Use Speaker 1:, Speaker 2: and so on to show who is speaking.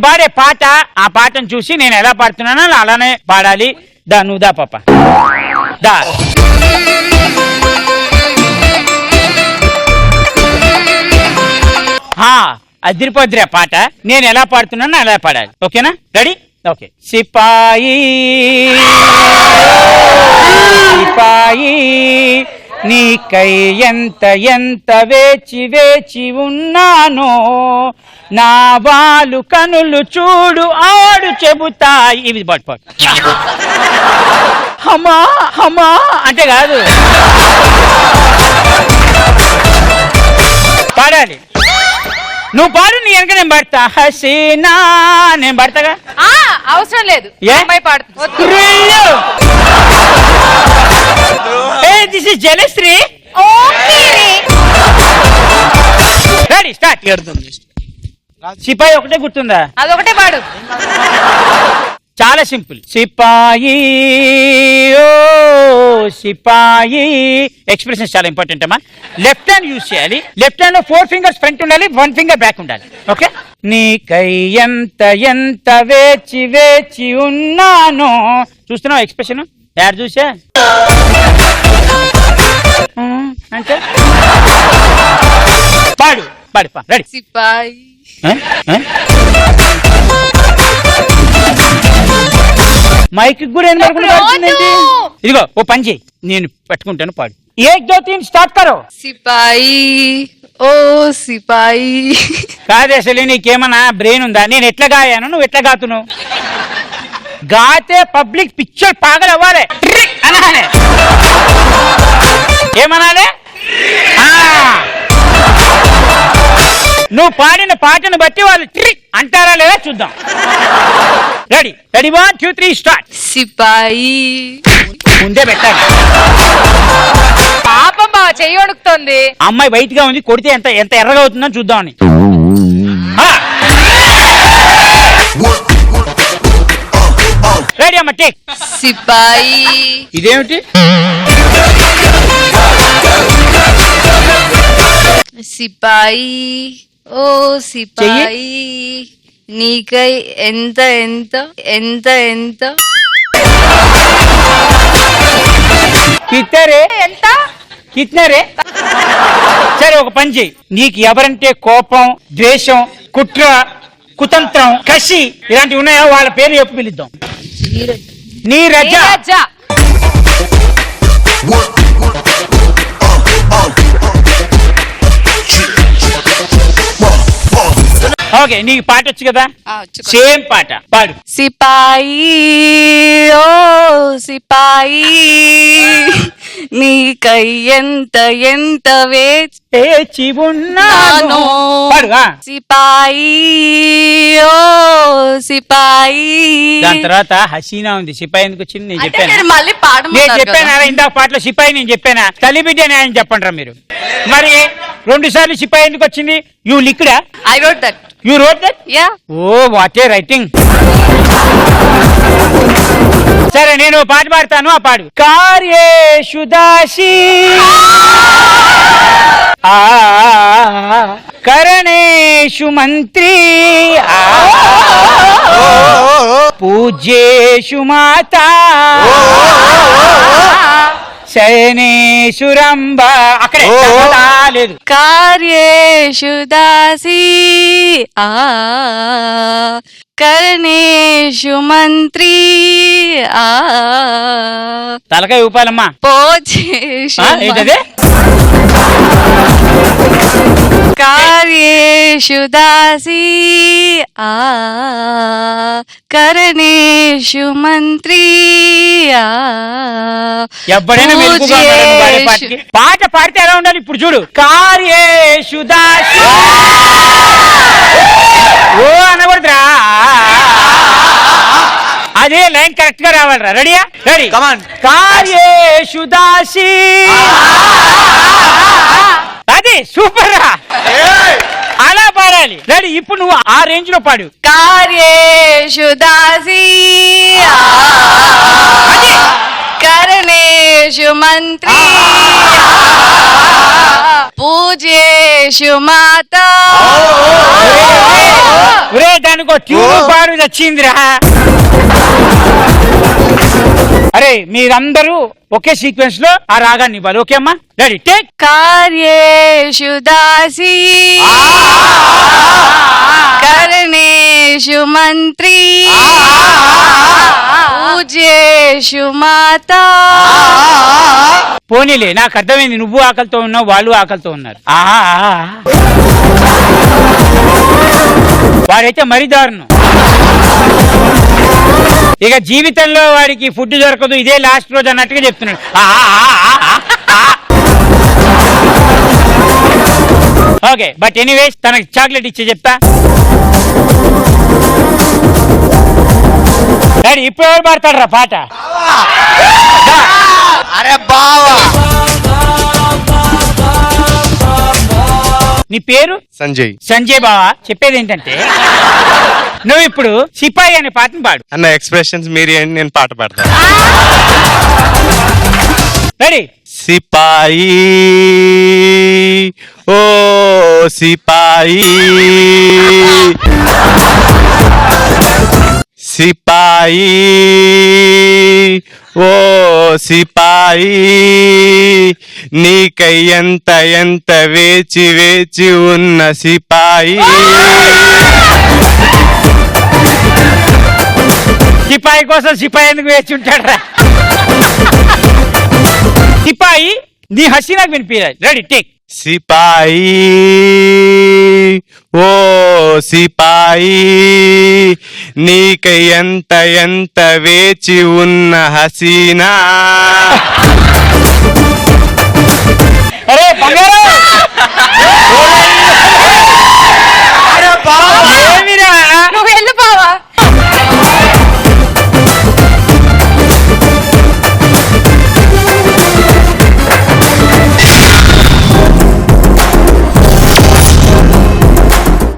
Speaker 1: నేను పాడే పాట, ఆ పాటను చూసి నేను ఎలా పాడుతున్నానో అలానే పాడాలి. దా నువ్వు దా పాప దా. అదిరిపోద్దిరా పాట, నేను ఎలా పాడుతున్నానో అలా పాడాలి. ఓకేనా? రెడీ? ఓకే. సిపాయి సిపాయి నీకై ఎంత ఎంత వేచి వేచి ఉన్నానో, నా వాళ్ళు కనులు చూడు ఆడు చెబుతాయి. ఇవి పాటు పాడు. అమ్మా అమ్మా అంటే కాదు, పాడాలి. నువ్వు పాడు, నీ వెనక నేను పాడతా. హసీనా నేను పాడతాగా.
Speaker 2: అవసరం లేదు,
Speaker 1: this is Jalashree. Ready start. సిపాయి ఒకటే గుర్తుందా?
Speaker 2: అదొకటే పాడు.
Speaker 1: చాలా సింపుల్. సిపాయి ఓ సిపాయి. ఎక్స్ప్రెషన్స్ చాలా ఇంపార్టెంట్ అమ్మా. లెఫ్ట్ హ్యాండ్ యూజ్ చేయాలి. లెఫ్ట్ హ్యాండ్ లో 4 ఫింగర్స్ ఫ్రంట్ ఉండాలి, 1 ఫింగర్ బ్యాక్ ఉండాలి. ఓకే. నీకై ఎంత ఎంత వేచి వేచి ఉన్నానో. చూస్తున్నావు ఎక్స్ప్రెషన్? యాడ్ చూసా అంటే పాడు పాడు పా. రెడీ.
Speaker 2: సిపాయి
Speaker 1: మైక్ కూడా ఇదిగో ఓ పని చేయి, నేను పెట్టుకుంటాను, పాడు. 1 2 3 స్టార్ట్ కరో.
Speaker 2: సిపాయి ఓ సిపాయి.
Speaker 1: కాదు, అసలు నీకేమన్నా బ్రెయిన్ ఉందా? నేను ఎట్లా గాయాను, నువ్వు ఎట్లా గాతున్నావు? గాతే పబ్లిక్ పిక్చర్ పాగలు అవ్వాలి అనాలే. ఏమనాలి? నువ్వు పాడిన పాటను బట్టి వాళ్ళు ట్రిక్ అంటారా లేదా చూద్దాం. రెడీ? Ready 1 2 3 start.
Speaker 2: సిపాయి.
Speaker 1: ముందే పెట్టాలి.
Speaker 2: పాపం బావ చెయ్యి వణుకుతోంది.
Speaker 1: అమ్మాయి వైట్ గా ఉంది, కొడితే ఎంత ఎంత ఎర్రగా అవుతుందో చూద్దామని. రెడీ అమ్మ, టేక్.
Speaker 2: సిపాయి.
Speaker 1: ఇదేమిటి?
Speaker 2: సిపాయి ఓ సిపాయి నీకై ఎంత ఎంత ఎంత ఎంత
Speaker 1: కిత్తరే
Speaker 2: ఎంత
Speaker 1: కిత్నరే. సరే ఒక పని చెయ్యి, నీకు ఎవరంటే కోపం, ద్వేషం, కుట్ర, కుతంత్రం, కసి ఇలాంటివి ఉన్నాయో వాళ్ళ పేరు చెప్పి పిలుద్దాం. నీరజ. ఓకే, నీకు పాట వచ్చు కదా, సేమ్ పాట పాడు.
Speaker 2: సిపాయి ఓ సిపాయి నీకై ఎంత ఎంత వేచి ఉన్నాను. సిపాయి ఓ సిపాయి.
Speaker 1: దాని తర్వాత హసీనా ఉంది. సిపాయి ఎందుకు వచ్చింది నేను చెప్పాను.
Speaker 2: మళ్ళీ పాట
Speaker 1: నేను చెప్పానా ఇందాక పాటలో సిపాయి నేను చెప్పానా? తల్లి బిడ్డ అని చెప్పండి మీరు. మరి 2 సార్లు సిపాయి ఎందుకు వచ్చింది? యూ లిక్డా?
Speaker 2: I wrote that.
Speaker 1: You wrote that?
Speaker 2: Yeah.
Speaker 1: Oh, what a writing. సరే నేను పాట పాడతాను, ఆ పాడు. కార్యేషు దాసి కరణేషు మంత్రి పూజ్యేషు మాతా శయనేశురంబ. అక్కడే లేదు.
Speaker 2: కార్యేషు దాసి కరణేషు మంత్రి
Speaker 1: తలకాయ ఊపాలమ్మా.
Speaker 2: పోచేషు
Speaker 1: ఏంటది? కార్యేషు దాసి
Speaker 2: కరణేషు మంత్రి.
Speaker 1: ఎప్పుడైనా పాట పాడితే ఎలా ఉండాలి? ఇప్పుడు చూడు. కార్యేషు దాసి ఓ అనకూడదురా, అదే లైన్ కరెక్ట్ గా రావాలరా. రెడీయా? రెడీ. కార్యేషు దాసి. అది సూపర్ రా, అలా పాడాలి. రెడీ? ఇప్పుడు నువ్వు ఆ రేంజ్ లో పాడు.
Speaker 2: కార్యేషు దాసి కరణేషు మంత్రి పూజేషు మాత
Speaker 1: ఒరే దానికి ట్యూన్ పాడు వచ్చిందిరా. అరే మీరందరూ ఒకే సీక్వెన్స్ లో ఆ రాగాన్ని ఇవ్వాలి. ఓకే అమ్మా, రెడీ టేక్.
Speaker 2: కార్యేషు దాసి కరణేషు మంత్రి పూజేషు మాత.
Speaker 1: పోనీలే, నాకు అర్థమైంది, నువ్వు ఆకలితో ఉన్నావు, వాళ్ళు ఆకలితో ఉన్నారు. వాడైతే మరీ దారుణం. ఇక జీవితంలో వాడికి ఫుడ్ దొరకదు, ఇదే లాస్ట్ రోజు అన్నట్టుగా చెప్తున్నాడు. ఓకే, బట్ ఎనీవేస్ తనకి చాక్లెట్ ఇచ్చే చెప్తా. డాడీ ఇప్పుడు ఎవరు పాడతాడు రా పాట?
Speaker 3: అరే బావా,
Speaker 1: నీ పేరు
Speaker 3: సంజయ్.
Speaker 1: సంజయ్ బావా, చెప్పేది ఏంటంటే నువ్వు ఇప్పుడు సిపాయి అనే పాటను పాడు.
Speaker 3: అన్న ఎక్స్ప్రెషన్స్ మీరు ఏంటి, నేను పాట పాడతాను.
Speaker 1: రెడీ.
Speaker 3: సిపాయి ఓ సిపాయి, సిపాయి ఓ సిపాయి, నీకై ఎంత ఎంత వేచి వేచి ఉన్న సిపాయి.
Speaker 1: సిపాయి కోసం సిపాయి ఎందుకు వేచి ఉంటాడు రా? సిపాయి నీ హసి నాకు వినిపించాలి. Ready take.
Speaker 3: సిపాయి ఓ సిపాయి, నీకై ఎంత ఎంత వేచి ఉన్న హసీనా.